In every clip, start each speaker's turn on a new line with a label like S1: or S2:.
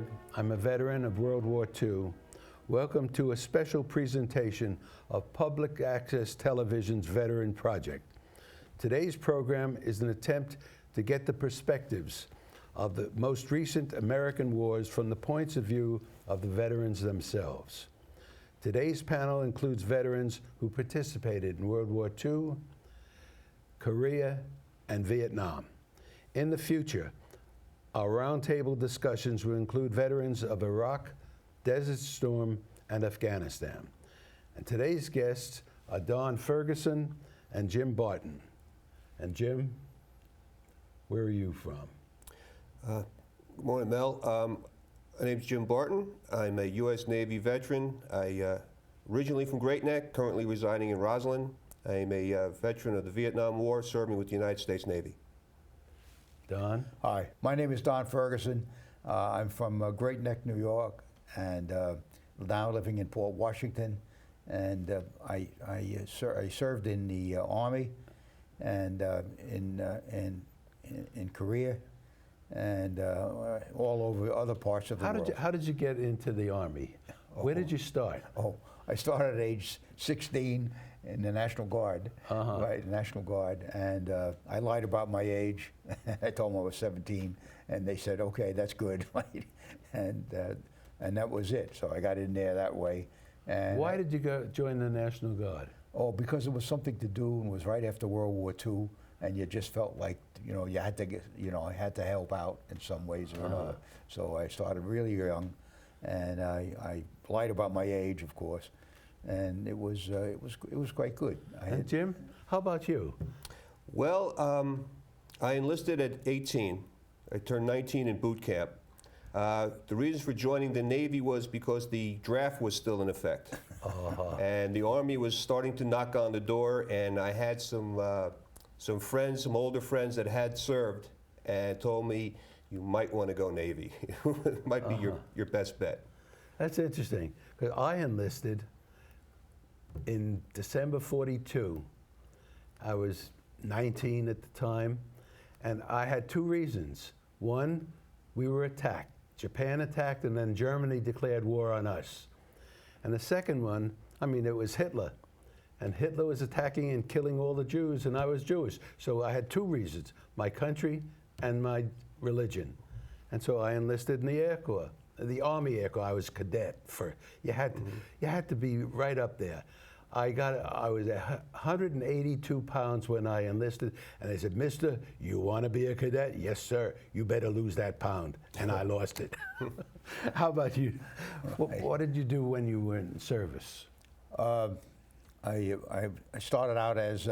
S1: Goldberg. I'm a veteran of World War II. Welcome to a special presentation of Public Access Television's Veteran Project. Today's program is an attempt to get the perspectives of the most recent American wars from the points of view of the veterans themselves. Today's panel includes veterans who participated in World War II, Korea, and Vietnam. In the future, our roundtable discussions will include veterans of Iraq, Desert Storm, and Afghanistan. And today's guests are Don Ferguson and Jim Barton. And Jim, where are you from?
S2: Good morning, Mel. My name's Jim Barton. I'm a U.S. Navy veteran. I originally from Great Neck, currently residing in Roslyn. I'm a veteran of the Vietnam War, serving with the United States Navy.
S1: Don?
S3: Hi, my name is Don Ferguson. I'm from Great Neck, New York, and now living in Port Washington. And I served in the Army and in Korea and all over other parts of the world.
S1: How did you get into the Army? Where did you start?
S3: I started at age 16 in the National Guard, right, National Guard, and I lied about my age. I told them I was 17, and they said, okay, that's good, right? And that was it. So I got in there that way. And
S1: why did you go join the National Guard?
S3: Oh, because it was something to do, and it was right after World War II, and you just felt like, you had to get, I had to help out in some ways or another. So I started really young, and I lied about my age, of course. And it was quite good.
S1: And Jim, how about you?
S2: Well, I enlisted at 18. I turned 19 in boot camp. The reason for joining the Navy was because the draft was still in effect. And the Army was starting to knock on the door, and I had some friends, some older friends that had served, and told me, you might want to go Navy. It might be your best bet.
S1: That's interesting, because I enlisted in December '42. I was 19 at the time, and I had two reasons. One, we were attacked. Japan attacked, and then Germany declared war on us. And the second one, it was Hitler. And Hitler was attacking and killing all the Jews, and I was Jewish. So I had two reasons, my country and my religion. And so I enlisted in the Air Corps, the Army Air Corps. I was cadet. You had to be right up there. I was 182 pounds when I enlisted, and they said, "Mister, you want to be a cadet?" "Yes, sir." "You better lose that pound." And I lost it. How about you? What did you do when you were in service?
S3: I started out as,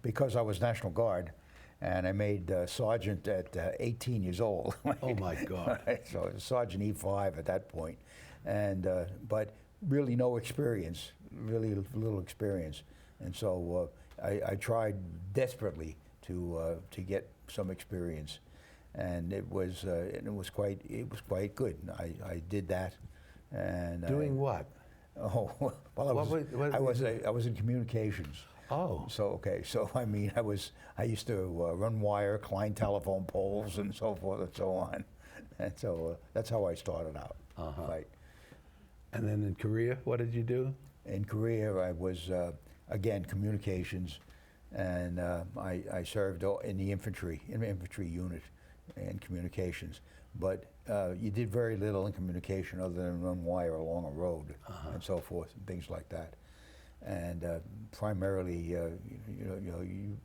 S3: because I was National Guard, and I made sergeant at 18 years old.
S1: Oh my God.
S3: So I was Sergeant E5 at that point. And, but really no experience, really little experience. And so I tried desperately to get some experience. And it was quite good. I did that. And
S1: doing what?
S3: Oh, well, I was in communications.
S1: Oh.
S3: So I used to run wire, climb telephone poles, and so forth and so on. And so that's how I started out. Right.
S1: And then in Korea, what did you do?
S3: In Korea, I was again communications, and I served in the infantry unit in communications. But you did very little in communication other than run wire along a road and so forth and things like that. And primarily, you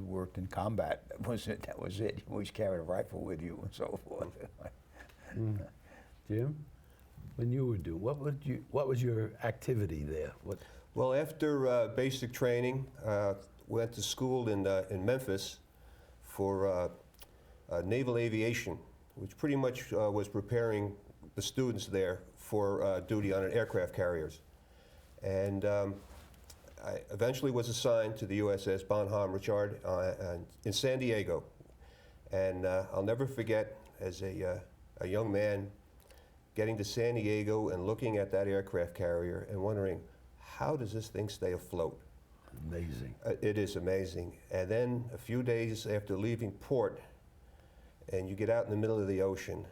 S3: worked in combat. That was it. You always carried a rifle with you and so forth.
S1: Jim, when you were doing, what was your activity there?
S2: Well, after basic training, went to school in Memphis for naval aviation, which pretty much was preparing the students there for duty on aircraft carriers. And I eventually was assigned to the USS Bonhomme Richard in San Diego. And I'll never forget, as a young man, getting to San Diego and looking at that aircraft carrier and wondering, how does this thing stay afloat?
S1: Amazing.
S2: It is amazing. And then a few days after leaving port, and you get out in the middle of the ocean,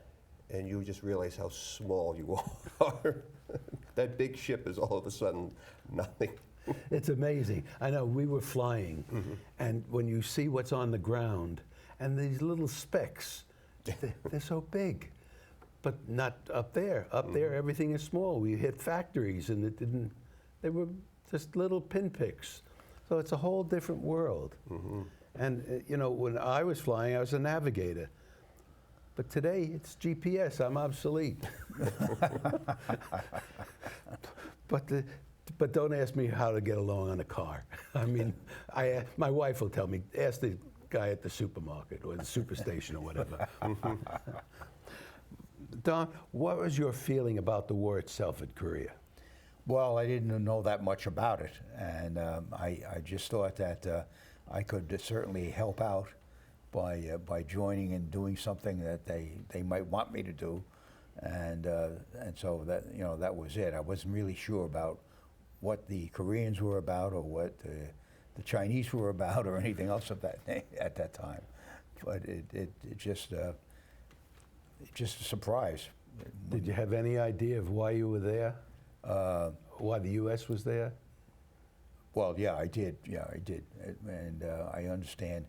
S2: and you just realize how small you are. That big ship is all of a sudden nothing.
S1: It's amazing. I know we were flying, and when you see what's on the ground, and these little specks, they're so big, but not up there. Up there, everything is small. We hit factories, and they were just little pinpricks. So it's a whole different world. And you know, when I was flying, I was a navigator. But today, it's GPS. I'm obsolete. But don't ask me how to get along on a car. I mean, my wife will tell me, ask the guy at the supermarket or the superstation or whatever. Don, what was your feeling about the war itself in Korea?
S3: Well, I didn't know that much about it, and I just thought that I could certainly help out by joining and doing something that they might want me to do, and so that, you know, that was it. I wasn't really sure about what the Koreans were about or what the Chinese were about or anything else of that at that time, but it just a surprise.
S1: Did you have any idea of why you were there? Why the U.S. was there?
S3: Well, yeah, I did. Yeah, I did, and I understand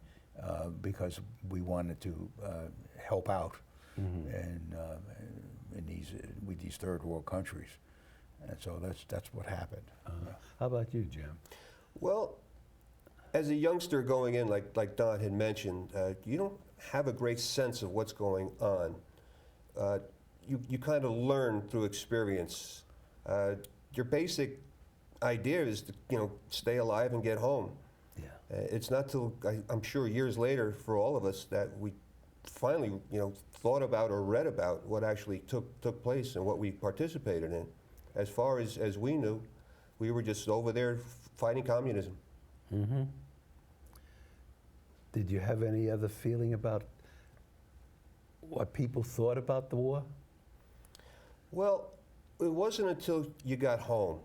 S3: because we wanted to help out with these third world countries, and so that's what happened.
S1: How about you, Jim?
S2: Well, as a youngster going in, like Don had mentioned, you don't have a great sense of what's going on. You kind of learn through experience. Your basic idea is to, you know, stay alive and get home.
S1: Yeah.
S2: It's not till I'm sure years later for all of us that we finally, you know, thought about or read about what actually took place and what we participated in. As far as we knew, we were just over there fighting communism.
S1: Did you have any other feeling about what people thought about the war?
S2: Well, it wasn't until you got home,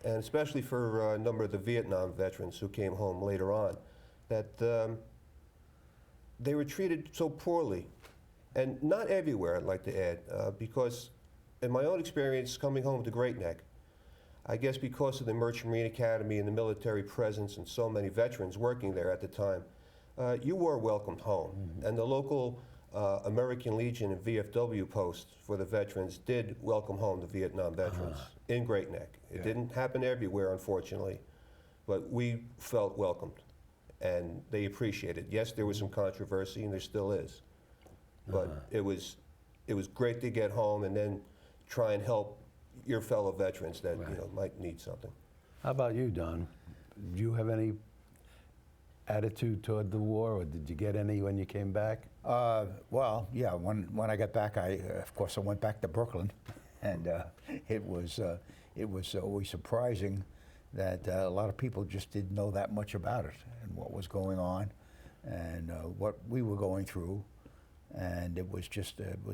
S2: and especially for a number of the Vietnam veterans who came home later on, that they were treated so poorly. And not everywhere, I'd like to add, because in my own experience coming home to Great Neck, I guess because of the Merchant Marine Academy and the military presence and so many veterans working there at the time, you were welcomed home. And the local American Legion and VFW posts for the veterans did welcome home the Vietnam veterans in Great Neck. It didn't happen everywhere, unfortunately, but we felt welcomed, and they appreciated it. Yes, there was some controversy, and there still is, but it was great to get home and then try and help your fellow veterans that you know might need something.
S1: How about you, Don? Do you have any attitude toward the war, or did you get any when you came back?
S3: Well, yeah. When I got back, of course I went back to Brooklyn, and it was always surprising that a lot of people just didn't know that much about it and what was going on, and what we were going through, and it was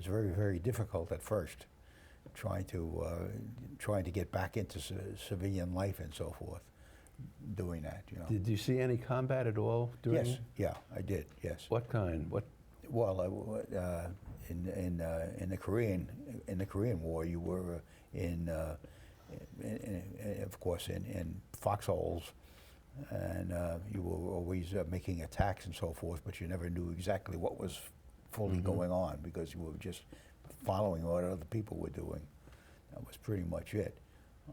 S3: very, very difficult at first, trying to get back into civilian life and so forth, doing that. You know.
S1: Did you see any combat at all during?
S3: Yes, yeah, I did. Yes.
S1: What kind? What?
S3: Well, in the Korean War, you were of course in foxholes, and you were always making attacks and so forth, but you never knew exactly what was fully going on because you were just following what other people were doing. That was pretty much it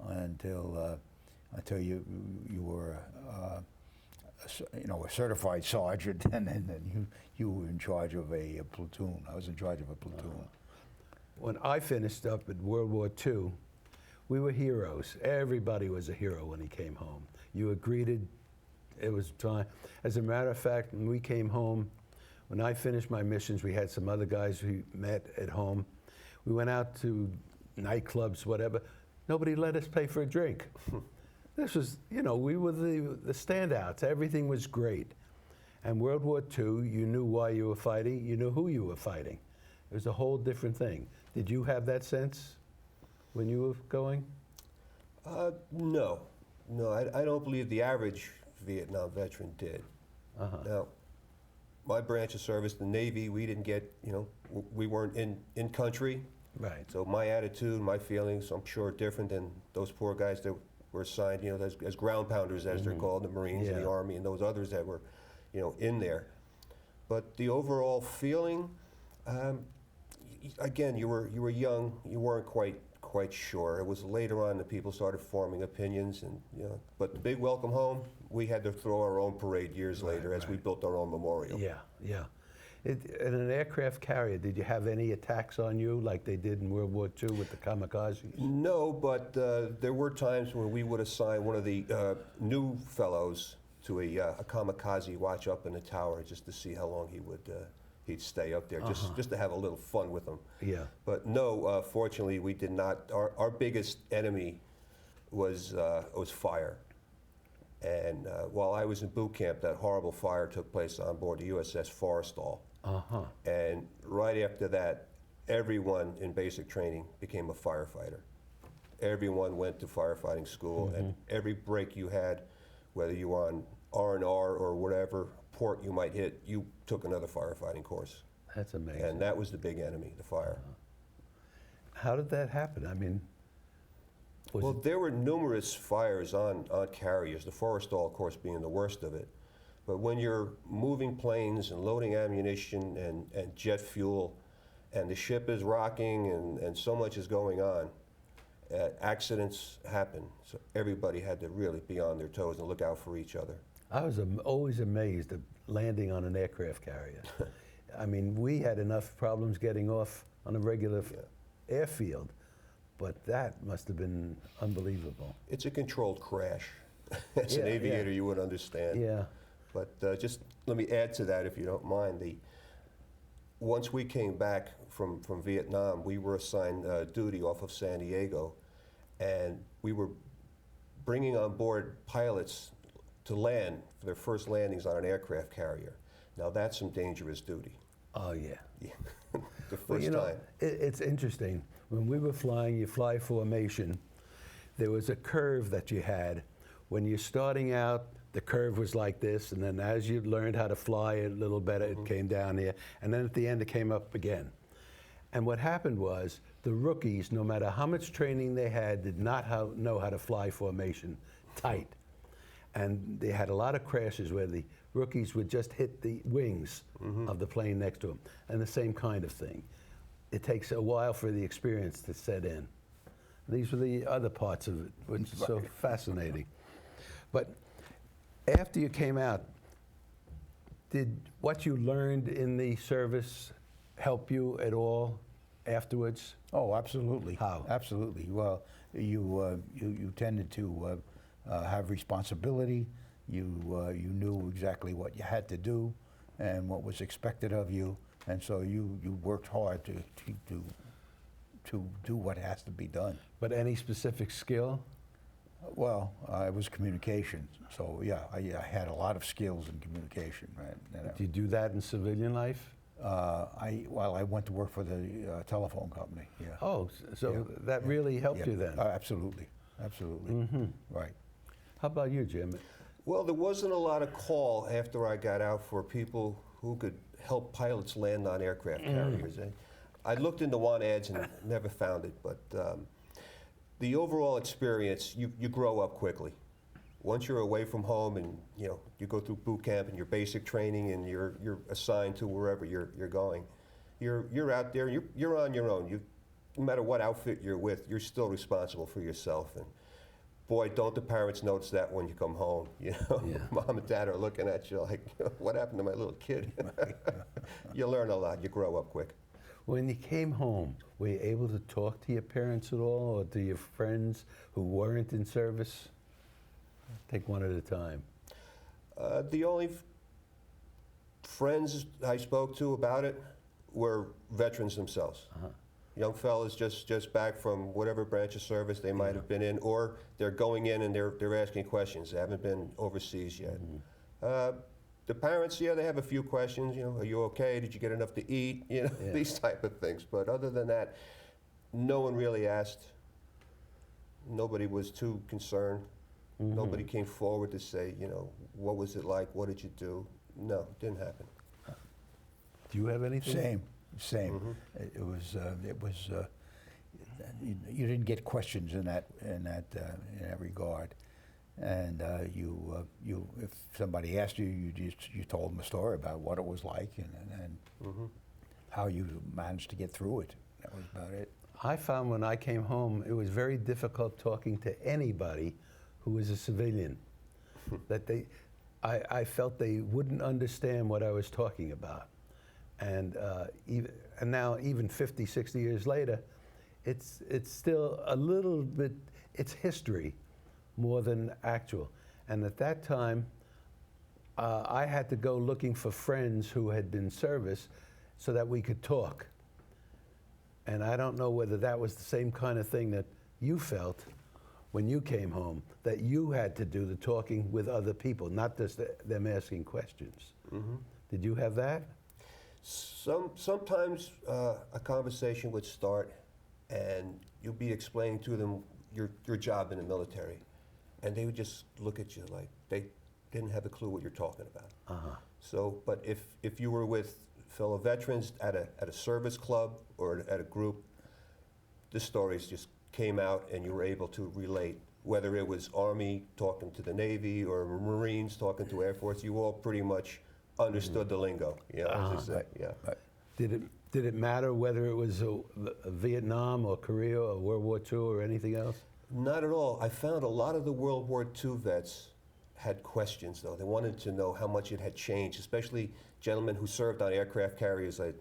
S3: until you were a certified sergeant, and then you were in charge of a platoon. I was in charge of a platoon.
S1: When I finished up in World War II, we were heroes. Everybody was a hero when he came home. You were greeted. It was fine. As a matter of fact, when we came home, when I finished my missions, we had some other guys we met at home. We went out to nightclubs, whatever. Nobody let us pay for a drink. This was, you know, we were the standouts. Everything was great. And World War II, you knew why you were fighting. You knew who you were fighting. It was a whole different thing. Did you have that sense when you were going?
S2: No. I don't believe the average Vietnam veteran did. Now, my branch of service, the Navy, we didn't get, we weren't in country.
S1: Right.
S2: So my attitude, my feelings, I'm sure, are different than those poor guys that were assigned, as ground pounders, as they're called, the Marines and the
S1: Yeah.
S2: Army, and those others that were, in there. But the overall feeling, again, you were young, you weren't quite sure. It was later on that people started forming opinions, and But the big welcome home, we had to throw our own parade years later as we built our own memorial.
S1: Yeah, yeah. In an aircraft carrier, did you have any attacks on you like they did in World War II with the kamikazes?
S2: No, but there were times when we would assign one of the new fellows to a kamikaze watch up in the tower just to see how long he'd stay up there, just to have a little fun with him.
S1: Yeah.
S2: But no, fortunately, we did not. Our biggest enemy was fire. And while I was in boot camp, that horrible fire took place on board the USS Forrestal.
S1: Uh-huh.
S2: And right after that, everyone in basic training became a firefighter. Everyone went to firefighting school, and every break you had, whether you were on R&R or whatever port you might hit, you took another firefighting course.
S1: That's amazing.
S2: And that was the big enemy, the fire.
S1: How did that happen? I mean,
S2: Well, there were numerous fires on carriers, the Forrestal, of course, being the worst of it. But when you're moving planes and loading ammunition and jet fuel, and the ship is rocking and so much is going on, accidents happen. So everybody had to really be on their toes and look out for each other.
S1: I was always amazed at landing on an aircraft carrier. I mean, we had enough problems getting off on a regular airfield, but that must have been unbelievable.
S2: It's a controlled crash. As an
S1: Yeah,
S2: aviator, you would understand.
S1: Yeah.
S2: But just let me add to that, if you don't mind. Once we came back from Vietnam, we were assigned duty off of San Diego, and we were bringing on board pilots to land for their first landings on an aircraft carrier. Now that's some dangerous duty.
S1: Oh, yeah.
S2: The first
S1: Well, you know,
S2: time.
S1: it's interesting. When we were flying, you fly formation, there was a curve that you had. When you're starting out, the curve was like this, and then as you learned how to fly a little better, it came down here, and then at the end it came up again. And what happened was the rookies, no matter how much training they had, did not know how to fly formation tight. And they had a lot of crashes where the rookies would just hit the wings of the plane next to them, and the same kind of thing. It takes a while for the experience to set in. These were the other parts of it, which is so fascinating. But after you came out, did what you learned in the service help you at all afterwards?
S3: Oh, absolutely.
S1: How?
S3: Absolutely. Well, you tended to have responsibility. You knew exactly what you had to do and what was expected of you, and so you worked hard to do what has to be done.
S1: But any specific skill?
S3: Well, it was communication, so yeah, I had a lot of skills in communication. Right?
S1: Do you do that in civilian life?
S3: I went to work for the telephone company. Yeah.
S1: Oh, so
S3: Yeah.
S1: that really helped
S3: Yeah.
S1: you then?
S3: Absolutely, absolutely. Right.
S1: How about you, Jim?
S2: Well, there wasn't a lot of call after I got out for people who could help pilots land on aircraft carriers. I looked into want ads and never found it, but the overall experience, you grow up quickly. Once you're away from home and you go through boot camp and your basic training and you're assigned to wherever you're going, you're out there, you're on your own. No matter what outfit you're with, you're still responsible for yourself. And boy, don't the parents notice that when you come home.
S1: Yeah.
S2: Mom and dad are looking at you like, what happened to my little kid? You learn a lot. You grow up quick.
S1: When you came home, were you able to talk to your parents at all, or to your friends who weren't in service? Take one at a time.
S2: The only friends I spoke to about it were veterans themselves. Young fellas just back from whatever branch of service they might have been in, or they're going in and they're asking questions. They haven't been overseas yet. The parents, they have a few questions. Are you okay? Did you get enough to eat? These type of things. But other than that, no one really asked. Nobody was too concerned. Nobody came forward to say, what was it like? What did you do? No, it didn't happen.
S1: Do you have anything?
S3: Same. It was. You didn't get questions in that regard, and if somebody asked you, you told them a story about what it was like and how you managed to get through it. That was about it.
S1: I found when I came home, it was very difficult talking to anybody who was a civilian. That I felt they wouldn't understand what I was talking about. And now, even 50, 60 years later, it's still a little bit, it's history more than actual. And at that time, I had to go looking for friends who had been service so that we could talk. And I don't know whether that was the same kind of thing that you felt when you came home, that you had to do the talking with other people, not just them asking questions. Did you have that?
S2: Sometimes a conversation would start and you'd be explaining to them your job in the military, and they would just look at you like they didn't have a clue what you're talking about. So, but if you were with fellow veterans at a service club or at a group, the stories just came out and you were able to relate. Whether it was Army talking to the Navy or Marines talking to Air Force, you all pretty much understood the lingo. Yeah, as I say, yeah.
S1: Did it matter whether it was Vietnam or Korea or World War II or anything else?
S2: Not at all. I found a lot of the World War II vets had questions, though. They wanted to know how much it had changed, especially gentlemen who served on aircraft carriers like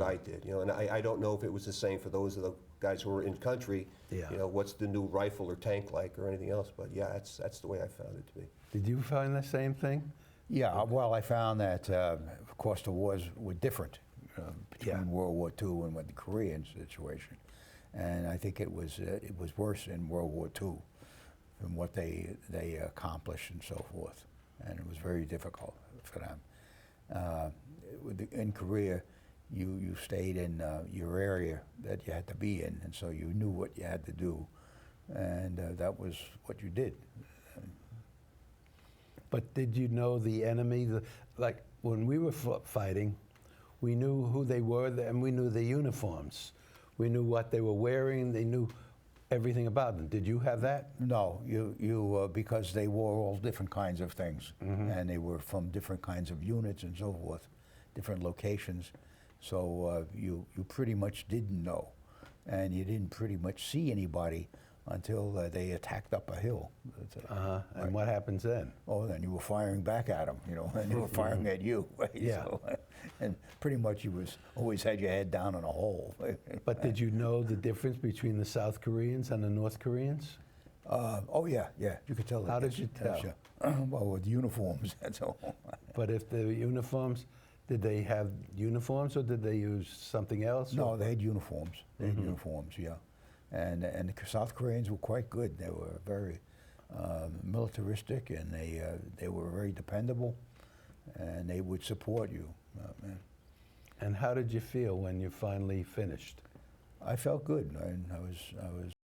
S2: I did. You know, and I don't know if it was the same for those of the guys who were in country.
S1: Yeah.
S2: You know, what's the new rifle or tank like or anything else? But yeah, that's the way I found it to be.
S1: Did you find the same thing?
S3: Yeah, well, I found that, of course, the wars were different between World War II and with the Korean situation, and I think it was worse in World War II from what they accomplished and so forth, and it was very difficult for them. In Korea, you stayed in your area that you had to be in, and so you knew what you had to do, and that was what you did.
S1: But did you know the enemy? Like when we were fighting, we knew who they were and we knew their uniforms. We knew what they were wearing. They knew everything about them. Did you have that?
S3: No, you because they wore all different kinds of things, and they were from different kinds of units and so forth, different locations. So you pretty much didn't know, and you didn't pretty much see anybody until they attacked up a hill.
S1: And what happens then?
S3: Oh, then you were firing back at them, you know, and they were firing at you. Right?
S1: Yeah.
S3: So, and pretty much you always had your head down in a hole.
S1: But did you know the difference between the South Koreans and the North Koreans?
S3: Oh yeah, you could tell.
S1: How did you tell?
S3: Well, with uniforms, that's all.
S1: But if the uniforms, did they have uniforms or did they use something else?
S3: No, they had uniforms. They had uniforms, yeah. And the South Koreans were quite good. They were very militaristic, and they were very dependable, and they would support you.
S1: And how did you feel when you finally finished?
S3: I felt good. I was